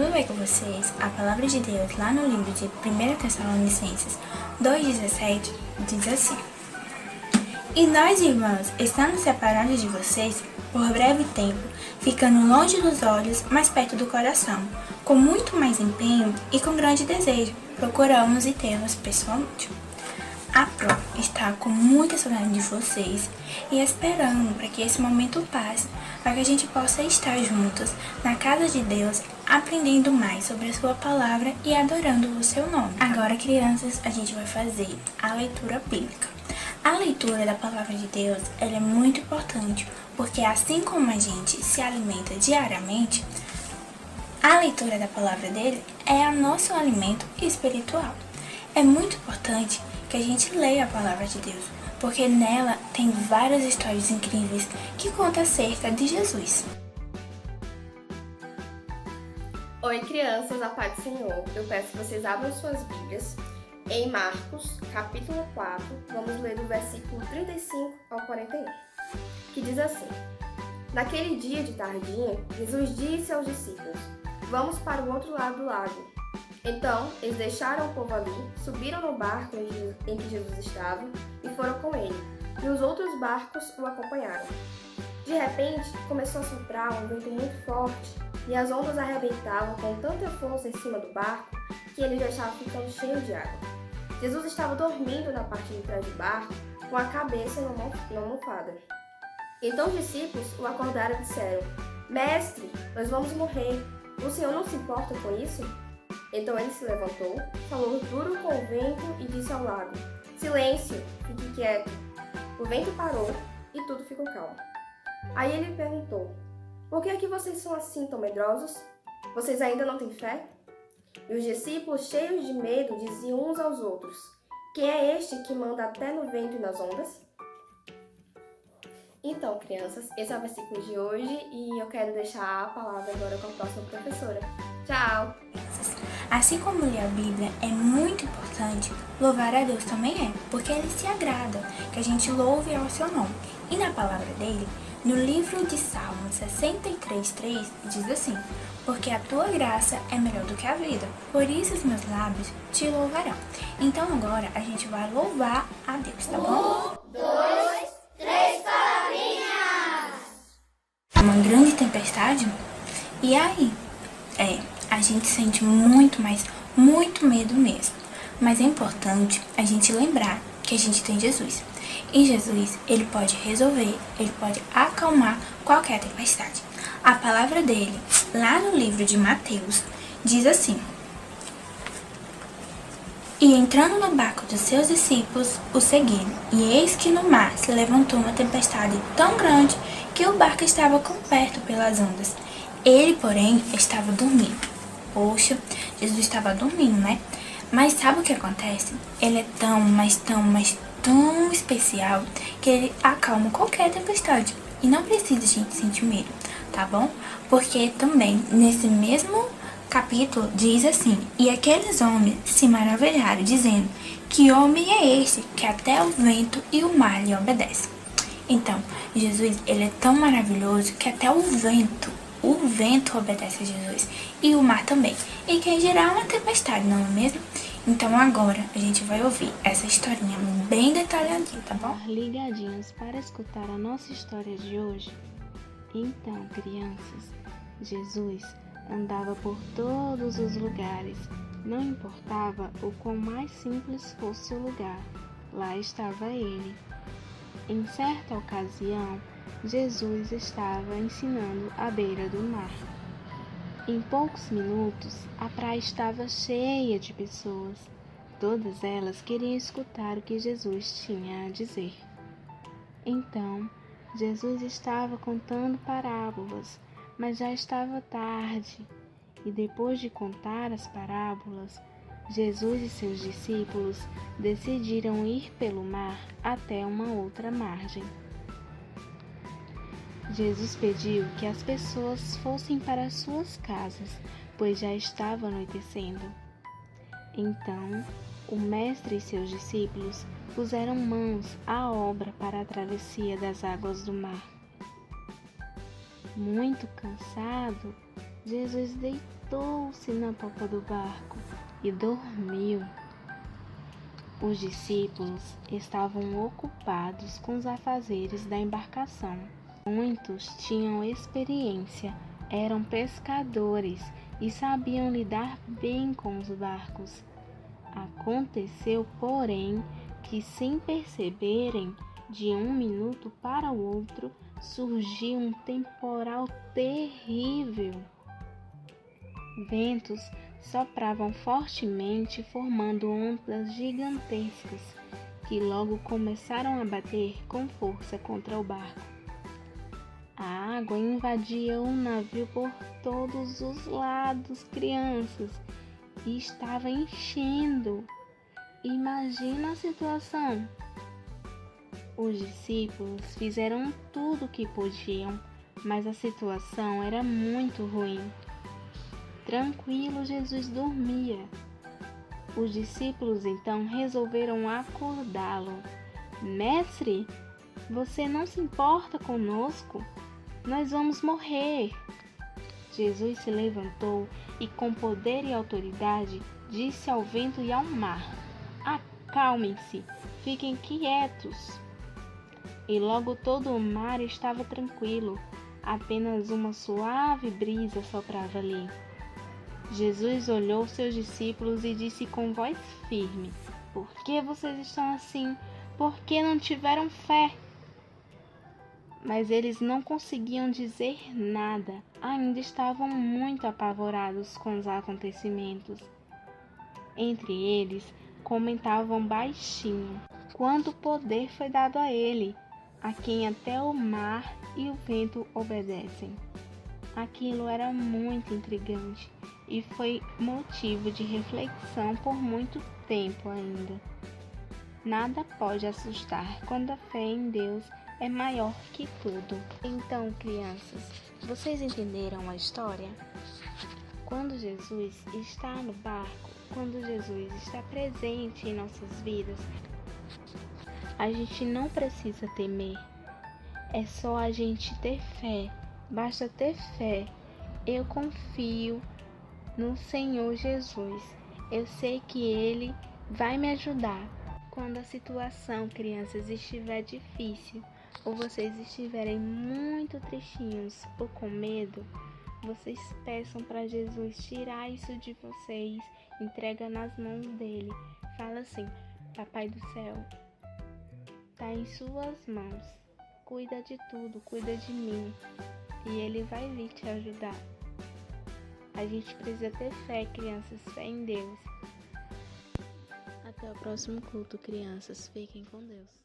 tudo bem com vocês? A palavra de Deus lá no livro de 1 Tessalonicenses 2,17 diz assim: E nós, irmãos, estamos separados de vocês por breve tempo, ficando longe dos olhos, mas perto do coração, com muito mais empenho e com grande desejo, procuramos e temos pessoalmente. A Pro está com muita saudade de vocês e esperando para que esse momento passe, para que a gente possa estar juntos na casa de Deus, aprendendo mais sobre a sua palavra e adorando o seu nome. Agora, crianças, a gente vai fazer a leitura bíblica. A leitura da palavra de Deus ela é muito importante, porque assim como a gente se alimenta diariamente, a leitura da palavra dele é o nosso alimento espiritual. É muito importante que a gente leia a palavra de Deus, porque nela tem várias histórias incríveis que contam acerca de Jesus. Oi, crianças, a paz do Senhor. Eu peço que vocês abram suas Bíblias em Marcos, capítulo 4, vamos ler do versículo 35 ao 41, que diz assim: Naquele dia de tardinha, Jesus disse aos discípulos: Vamos para o outro lado do lago. Então, eles deixaram o povo ali, subiram no barco em que Jesus estava e foram com ele, e os outros barcos o acompanharam. De repente, começou a soprar um vento muito forte, e as ondas arrebentavam com tanta força em cima do barco que ele já estava ficando cheio de água. Jesus estava dormindo na parte de trás do barco, com a cabeça na almofada. Então os discípulos o acordaram e disseram: Mestre, nós vamos morrer. O Senhor não se importa com isso? Então ele se levantou, falou duro com o vento e disse ao lago: Silêncio, fique quieto. O vento parou e tudo ficou calmo. Aí ele perguntou: Por que é que vocês são assim tão medrosos? Vocês ainda não têm fé? E os discípulos, cheios de medo, diziam uns aos outros: Quem é este que manda até no vento e nas ondas? Então, crianças, esse é o versículo de hoje e eu quero deixar a palavra agora com a próxima professora. Tchau! Assim como ler a Bíblia é muito importante, louvar a Deus também é, porque Ele se agrada que a gente louve ao seu nome. E na palavra dele, no livro de Salmos 63:3, diz assim: Porque a tua graça é melhor do que a vida, por isso os meus lábios te louvarão. Então agora a gente vai louvar a Deus, tá bom? 1, 2, 3 palavrinhas! Uma grande tempestade? E aí? A gente sente muito medo mesmo. Mas é importante a gente lembrar que a gente tem Jesus. E Jesus, ele pode resolver, ele pode acalmar qualquer tempestade. A palavra dele, lá no livro de Mateus, diz assim: E entrando no barco dos seus discípulos, o seguiram. E eis que no mar se levantou uma tempestade tão grande que o barco estava coberto pelas ondas. Ele, porém, estava dormindo. Poxa, Jesus estava dormindo, né? Mas sabe o que acontece? Ele é tão especial que ele acalma qualquer tempestade. E não precisa a gente sentir medo, tá bom? Porque também, nesse mesmo capítulo, diz assim: E aqueles homens se maravilharam, dizendo: Que homem é este que até o vento e o mar lhe obedecem? Então, Jesus, ele é tão maravilhoso que até o vento obedece a Jesus e o mar também. E quem dirá uma tempestade, não é mesmo? Então agora a gente vai ouvir essa historinha bem detalhadinha, tá bom? Ligadinhos para escutar a nossa história de hoje? Então, crianças, Jesus andava por todos os lugares. Não importava o quão mais simples fosse o lugar, lá estava ele. Em certa ocasião, Jesus estava ensinando à beira do mar. Em poucos minutos, a praia estava cheia de pessoas. Todas elas queriam escutar o que Jesus tinha a dizer. Então, Jesus estava contando parábolas, mas já estava tarde. E depois de contar as parábolas, Jesus e seus discípulos decidiram ir pelo mar até uma outra margem. Jesus pediu que as pessoas fossem para suas casas, pois já estava anoitecendo. Então, o mestre e seus discípulos puseram mãos à obra para a travessia das águas do mar. Muito cansado, Jesus deitou-se na popa do barco e dormiu. Os discípulos estavam ocupados com os afazeres da embarcação. Muitos tinham experiência, eram pescadores e sabiam lidar bem com os barcos. Aconteceu, porém, que sem perceberem, de um minuto para o outro, surgiu um temporal terrível. Ventos sopravam fortemente, formando ondas gigantescas, que logo começaram a bater com força contra o barco. A água invadia o navio por todos os lados, crianças, e estava enchendo. Imagina a situação. Os discípulos fizeram tudo o que podiam, mas a situação era muito ruim. Tranquilo, Jesus dormia. Os discípulos então resolveram acordá-lo. Mestre, você não se importa conosco? Nós vamos morrer. Jesus se levantou e, com poder e autoridade, disse ao vento e ao mar: acalmem-se, fiquem quietos. E logo todo o mar estava tranquilo, apenas uma suave brisa soprava ali. Jesus olhou seus discípulos e disse com voz firme: por que vocês estão assim? Por que não tiveram fé? Mas eles não conseguiam dizer nada, ainda estavam muito apavorados com os acontecimentos. Entre eles, comentavam baixinho quanto poder foi dado a ele, a quem até o mar e o vento obedecem. Aquilo era muito intrigante e foi motivo de reflexão por muito tempo ainda. Nada pode assustar quando a fé em Deus é maior que tudo. Então, crianças, vocês entenderam a história? Quando Jesus está no barco, quando Jesus está presente em nossas vidas, a gente não precisa temer. É só a gente ter fé. Basta ter fé. Eu confio no Senhor Jesus. Eu sei que Ele vai me ajudar. Quando a situação, crianças, estiver difícil, ou vocês estiverem muito tristinhos ou com medo, vocês peçam para Jesus tirar isso de vocês, entrega nas mãos dele. Fala assim: Papai do céu, tá em suas mãos, cuida de tudo, cuida de mim, e ele vai vir te ajudar. A gente precisa ter fé, crianças, fé em Deus. Até o próximo culto, crianças. Fiquem com Deus.